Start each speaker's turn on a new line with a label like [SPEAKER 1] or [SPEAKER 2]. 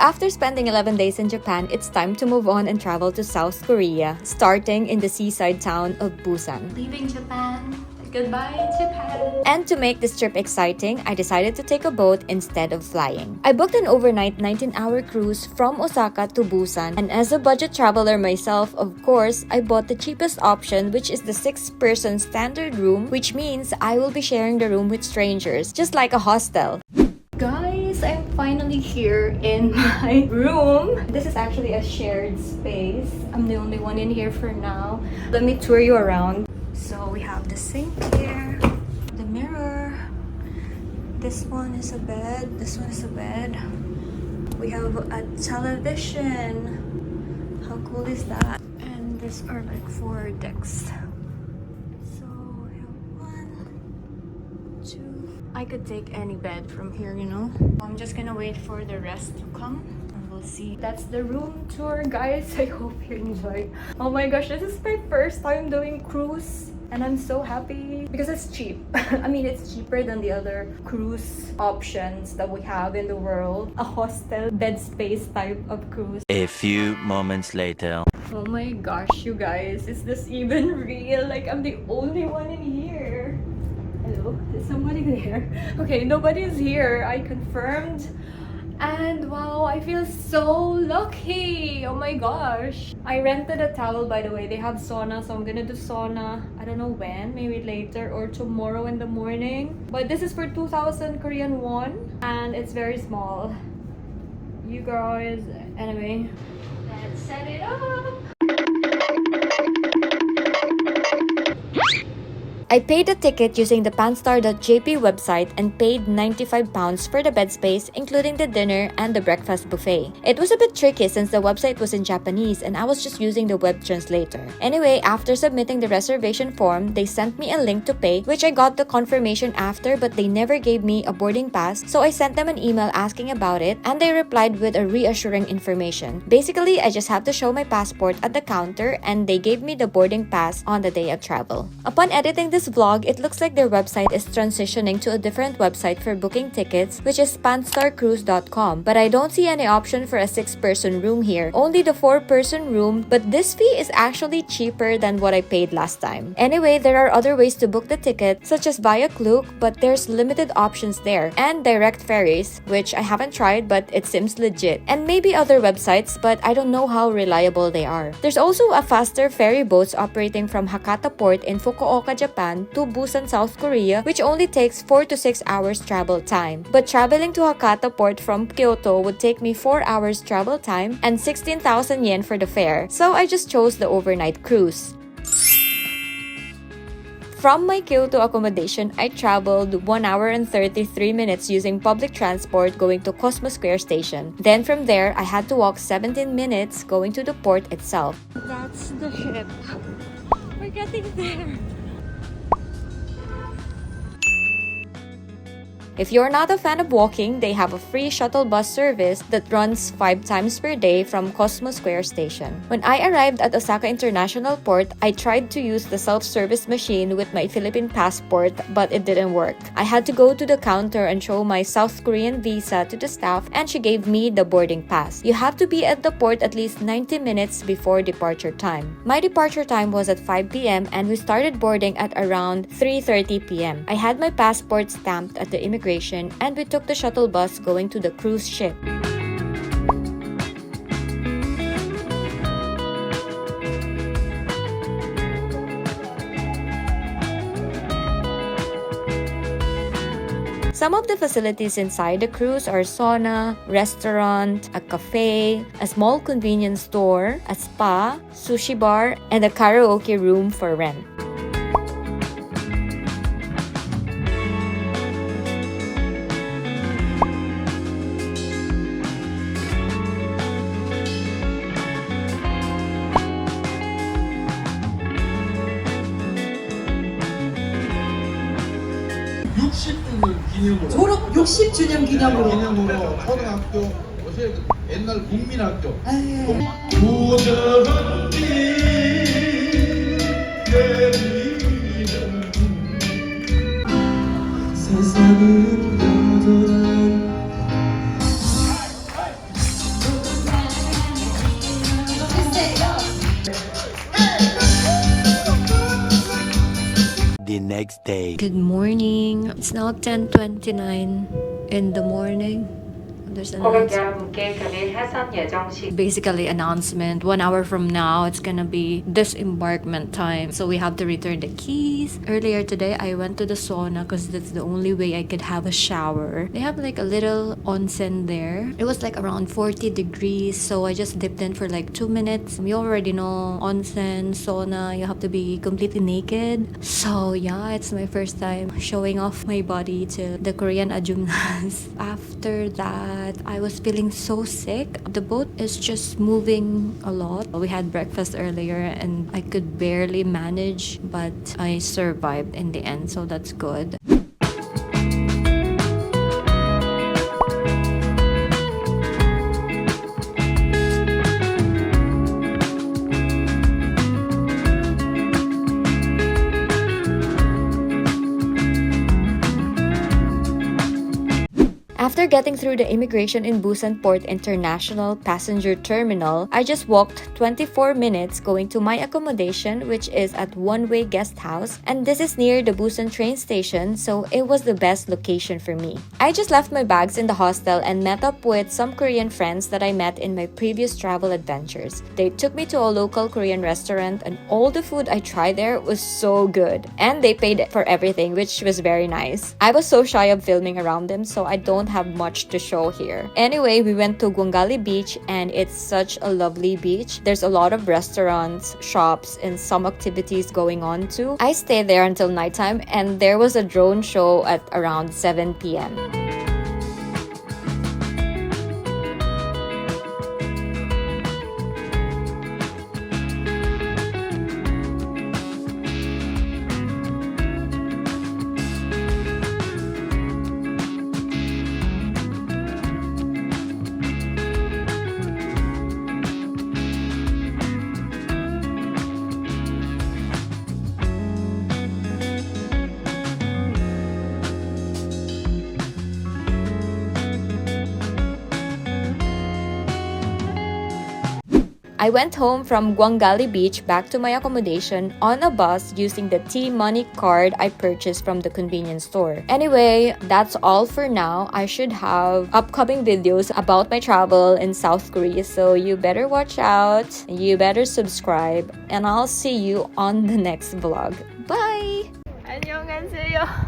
[SPEAKER 1] after spending 11 days in Japan, it's time to move on and travel to South Korea, starting in the seaside town of Busan.
[SPEAKER 2] Leaving Japan. Goodbye, Japan.
[SPEAKER 1] And to make this trip exciting, I decided to take a boat instead of flying. I booked an overnight 19-hour cruise from Osaka to Busan, and as a budget traveler myself, of course, I bought the cheapest option, which is the 6-person standard room, which means I will be sharing the room with strangers, just like a hostel.
[SPEAKER 2] Guys, I'm finally here in my room. This is actually a shared space. I'm the only one in here for now. Let me tour you around. So we have the sink here, the mirror. This one is a bed. This one is a bed. We have a television. How cool is that? And these are like 4 decks. So we have 1, 2. I could take any bed from here, you know. I'm just gonna wait for the rest to come. We'll see. That's the room tour, guys. I hope you enjoy. Oh my gosh, this is my first time doing cruise and I'm so happy because it's cheap. I mean, it's cheaper than the other cruise options that we have in the world. A hostel bed space type of cruise.
[SPEAKER 3] A few moments later.
[SPEAKER 2] Oh my gosh, you guys, is this even real? Like, I'm the only one in here. Hello? Is somebody there? Okay, nobody's here. I confirmed. And wow, I feel so lucky. Oh my gosh. I rented a towel, by the way. They have sauna, so I'm gonna do sauna. I don't know when, maybe later or tomorrow in the morning. But this is for 2,000 Korean won and it's very small. You guys, anyway, let's set it up.
[SPEAKER 1] I paid a ticket using the panstar.jp website and paid £95 for the bed space, including the dinner and the breakfast buffet. It was a bit tricky since the website was in Japanese and I was just using the web translator. Anyway, after submitting the reservation form, they sent me a link to pay, which I got the confirmation after, but they never gave me a boarding pass, so I sent them an email asking about it and they replied with a reassuring information. Basically, I just have to show my passport at the counter and they gave me the boarding pass on the day of travel. Upon editing this vlog, it looks like their website is transitioning to a different website for booking tickets, which is panstarcruise.com, but I don't see any option for a 6-person room here, only the 4-person room, but this fee is actually cheaper than what I paid last time. Anyway, there are other ways to book the ticket, such as via Klook, but there's limited options there, and direct ferries, which I haven't tried but it seems legit, and maybe other websites, but I don't know how reliable they are. There's also a faster ferry boats operating from Hakata Port in Fukuoka, Japan to Busan, South Korea, which only takes 4 to 6 hours travel time. But traveling to Hakata Port from Kyoto would take me 4 hours travel time and 16,000 yen for the fare, so I just chose the overnight cruise. From my Kyoto accommodation, I traveled 1 hour and 33 minutes using public transport going to Cosmo Square Station. Then from there, I had to walk 17 minutes going to the port itself.
[SPEAKER 2] That's the ship. We're getting there.
[SPEAKER 1] If you're not a fan of walking, they have a free shuttle bus service that runs 5 times per day from Cosmo Square Station. When I arrived at Osaka International Port, I tried to use the self-service machine with my Philippine passport, but it didn't work. I had to go to the counter and show my South Korean visa to the staff and she gave me the boarding pass. You have to be at the port at least 90 minutes before departure time. My departure time was at 5 p.m. and we started boarding at around 3:30 p.m. I had my passport stamped at the immigration and we took the shuttle bus going to the cruise ship. Some of the facilities inside the cruise are sauna, restaurant, a cafe, a small convenience store, a spa, sushi bar, and a karaoke room for rent.
[SPEAKER 4] 졸업 60주년 기념으로
[SPEAKER 5] 초등학교 요새 옛날 국민학교
[SPEAKER 4] 세상은 여전한
[SPEAKER 3] next day.
[SPEAKER 1] Good morning. It's now 10:29 in the morning. There's an basically announcement. 1 hour from now, it's gonna be disembarkment time. So we have to return the keys. Earlier today, I went to the sauna because that's the only way I could have a shower. They have like a little onsen there. It was like around 40 degrees. So I just dipped in for like 2 minutes. You already know onsen, sauna, you have to be completely naked. So yeah, it's my first time showing off my body to the Korean ajumnas. After that, I was feeling so sick. The boat is just moving a lot. We had breakfast earlier and I could barely manage, but I survived in the end, so that's good. After getting through the immigration in Busan Port International Passenger Terminal, I just walked 24 minutes going to my accommodation, which is at One Way Guest House, and this is near the Busan train station, so it was the best location for me. I just left my bags in the hostel and met up with some Korean friends that I met in my previous travel adventures. They took me to a local Korean restaurant and all the food I tried there was so good. And they paid for everything, which was very nice. I was so shy of filming around them, so I don't have much to show here. Anyway, we went to Gwangalli Beach and it's such a lovely beach. There's a lot of restaurants, shops, and some activities going on too. I stayed there until nighttime and there was a drone show at around 7 p.m. I went home from Gwangalli Beach back to my accommodation on a bus using the T-Money card I purchased from the convenience store. Anyway, that's all for now. I should have upcoming videos about my travel in South Korea, so you better watch out, you better subscribe, and I'll see you on the next vlog. Bye!
[SPEAKER 2] 안녕하세요.